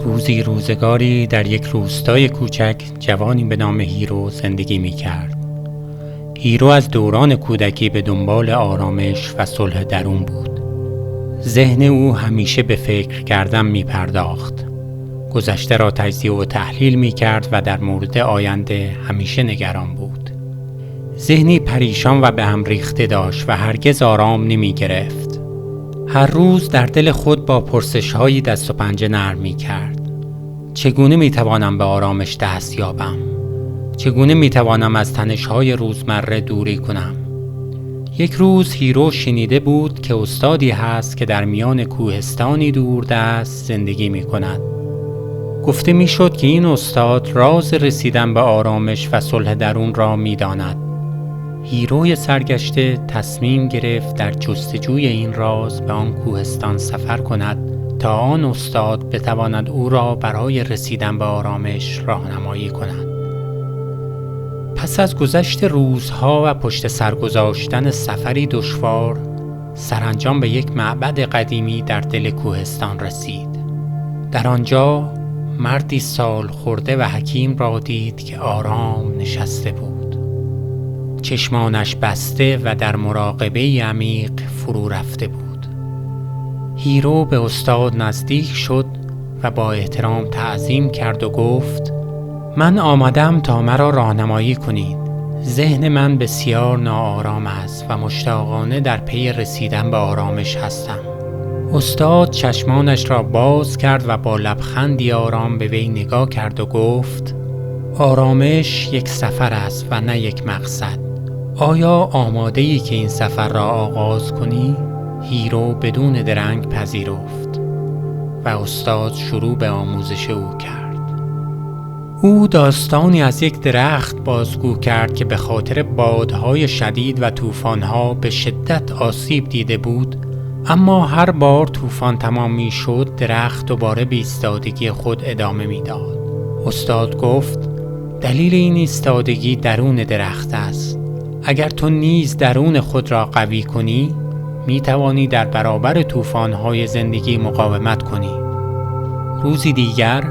روزی روزگاری در یک روستای کوچک جوانی به نام هیرو زندگی می کرد. هیرو از دوران کودکی به دنبال آرامش و صلح درون بود. ذهن او همیشه به فکر کردن می پرداخت. گذشته را تجزیه و تحلیل می کرد و در مورد آینده همیشه نگران بود. ذهنی پریشان و به هم ریخته داشت و هرگز آرام نمی گرفت. هر روز در دل خود با پرسش‌هایی دست و پنجه نرم می کرد. چگونه می توانم به آرامش دست یابم؟ چگونه می توانم از تنش‌های روزمره دوری کنم؟ یک روز هیرو شنیده بود که استادی هست که در میان کوهستانی دوردست زندگی می کند. گفته می شد که این استاد راز رسیدن به آرامش و صلح درون را می داند. هیروی سرگشته تصمیم گرفت در جستجوی این راز به آن کوهستان سفر کند تا آن استاد بتواند او را برای رسیدن به آرامش راهنمایی کند. پس از گذشت روزها و پشت سر گذاشتن سفری دشوار، سرانجام به یک معبد قدیمی در دل کوهستان رسید. در آنجا مردی سال خورده و حکیم را دید که آرام نشسته بود. چشمانش بسته و در مراقبه عمیق فرو رفته بود. هیرو به استاد نزدیک شد و با احترام تعظیم کرد و گفت: من آمدم تا مرا راهنمایی کنید. ذهن من بسیار ناآرام است و مشتاقانه در پی رسیدن به آرامش هستم. استاد چشمانش را باز کرد و با لبخندی آرام به وی نگاه کرد و گفت: آرامش یک سفر است و نه یک مقصد. آیا آماده‌ای که این سفر را آغاز کنی؟ هیرو بدون درنگ پذیرفت و استاد شروع به آموزش او کرد. او داستانی از یک درخت بازگو کرد که به خاطر بادهای شدید و طوفان‌ها به شدت آسیب دیده بود، اما هر بار طوفان تمام می‌شد درخت دوباره به ایستادگی خود ادامه می‌داد. استاد گفت: دلیل این ایستادگی درون درخت است. اگر تو نیز درون خود را قوی کنی، می توانی در برابر طوفان‌های زندگی مقاومت کنی. روزی دیگر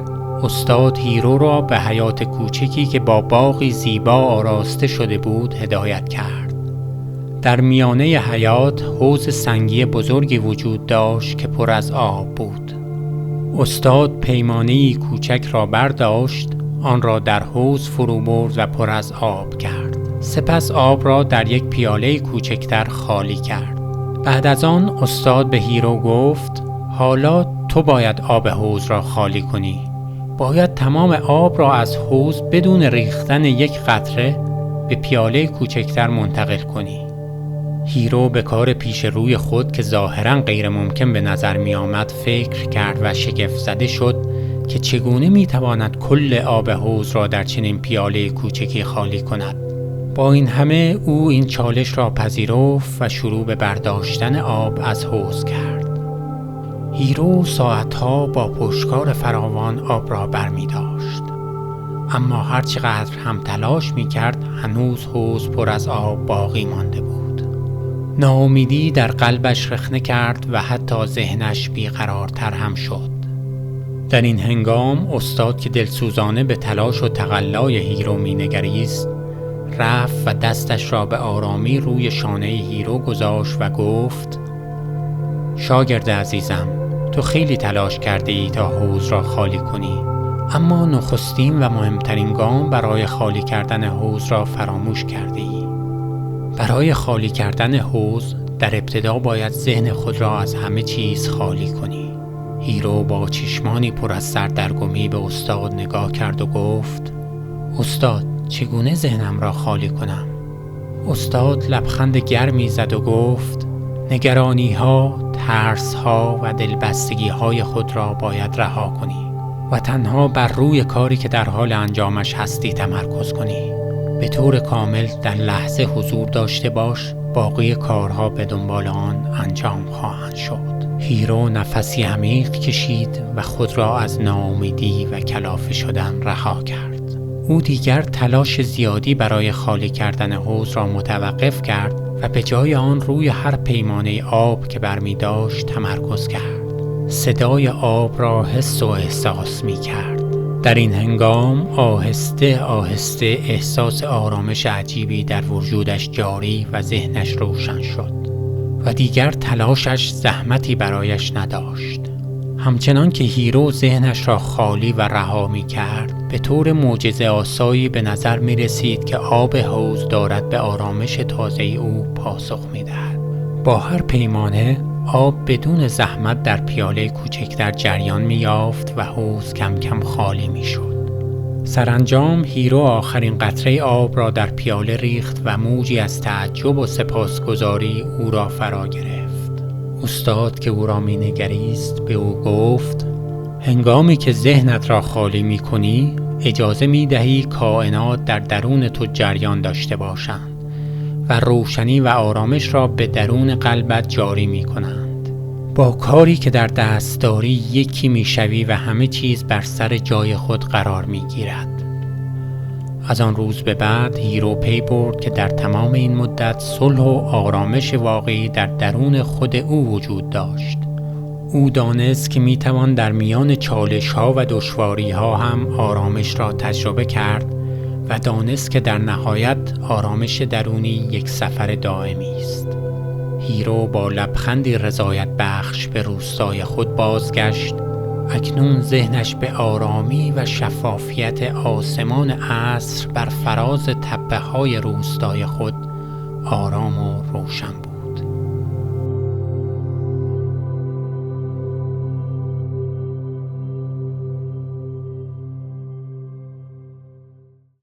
استاد هیرو را به حیات کوچکی که با باغی زیبا آراسته شده بود هدایت کرد. در میانه حیات حوض سنگی بزرگی وجود داشت که پر از آب بود. استاد پیمانه‌ای کوچک را برداشت، آن را در حوض فرو برد و پر از آب کرد. سپس آب را در یک پیاله کوچکتر خالی کرد. بعد از آن استاد به هیرو گفت: حالا تو باید آب حوض را خالی کنی. باید تمام آب را از حوض بدون ریختن یک قطره به پیاله کوچکتر منتقل کنی. هیرو به کار پیش روی خود که ظاهراً غیر ممکن به نظر می آمد فکر کرد و شگفت زده شد که چگونه می تواند کل آب حوض را در چنین پیاله کوچکی خالی کند. با این همه او این چالش را پذیرفت و شروع به برداشتن آب از حوض کرد. هیرو ساعتها با پشتکار فراوان آب را برمی داشت. اما هرچقدر هم تلاش می کرد هنوز حوض پر از آب باقی مانده بود. ناامیدی در قلبش رخنه کرد و حتی ذهنش بیقرارتر هم شد. در این هنگام استاد که دلسوزانه به تلاش و تقلای هیرو می نگریست، رفت و دستش را به آرامی روی شانه هیرو گذاشت و گفت: شاگرد عزیزم، تو خیلی تلاش کرده ای تا حوض را خالی کنی، اما نخستین و مهمترین گام برای خالی کردن حوض را فراموش کرده ای. برای خالی کردن حوض در ابتدا باید ذهن خود را از همه چیز خالی کنی. هیرو با چشمانی پر از سردرگمی به استاد نگاه کرد و گفت: استاد، چگونه ذهنم را خالی کنم؟ استاد لبخند گرمی زد و گفت: نگرانی ها، ترس ها و دلبستگی های خود را باید رها کنی و تنها بر روی کاری که در حال انجامش هستی تمرکز کنی. به طور کامل در لحظه حضور داشته باش، باقی کارها به دنبال آن انجام خواهند شد. هیرو نفسی عمیق کشید و خود را از ناامیدی و کلافه شدن رها کرد. او دیگر تلاش زیادی برای خالی کردن حوض را متوقف کرد و به جای آن روی هر پیمانه آب که برمی داشت تمرکز کرد. صدای آب را حس و احساس می کرد. در این هنگام آهسته آهسته احساس آرامش عجیبی در وجودش جاری و ذهنش روشن شد و دیگر تلاشش زحمتی برایش نداشت. همچنان که هیرو ذهنش را خالی و رها می کرد، به طور معجزه آسایی به نظر می رسید که آب حوض دارد به آرامش تازه او پاسخ می دهد. با هر پیمانه آب بدون زحمت در پیاله کوچک در جریان می یافت و حوض کم کم خالی می شد. سرانجام هیرو آخرین قطره آب را در پیاله ریخت و موجی از تعجب و سپاسگزاری او را فرا گرفت. استاد که او را می نگریست به او گفت: هنگامی که ذهنت را خالی می کنی، اجازه می دهی کائنات در درون تو جریان داشته باشند و روشنی و آرامش را به درون قلبت جاری می کنند. با کاری که در دست داری یکی می شوی و همه چیز بر سر جای خود قرار می گیرد. از آن روز به بعد هیرو پی برد که در تمام این مدت صلح و آرامش واقعی در درون خود او وجود داشت. او دانست که می توان در میان چالش ها و دشواری ها هم آرامش را تجربه کرد و دانست که در نهایت آرامش درونی یک سفر دائمی است. هیرو با لبخندی رضایت بخش به روستای خود بازگشت. اکنون ذهنش به آرامی و شفافیت آسمان عصر بر فراز تپه‌های روستای خود آرام و روشن بود.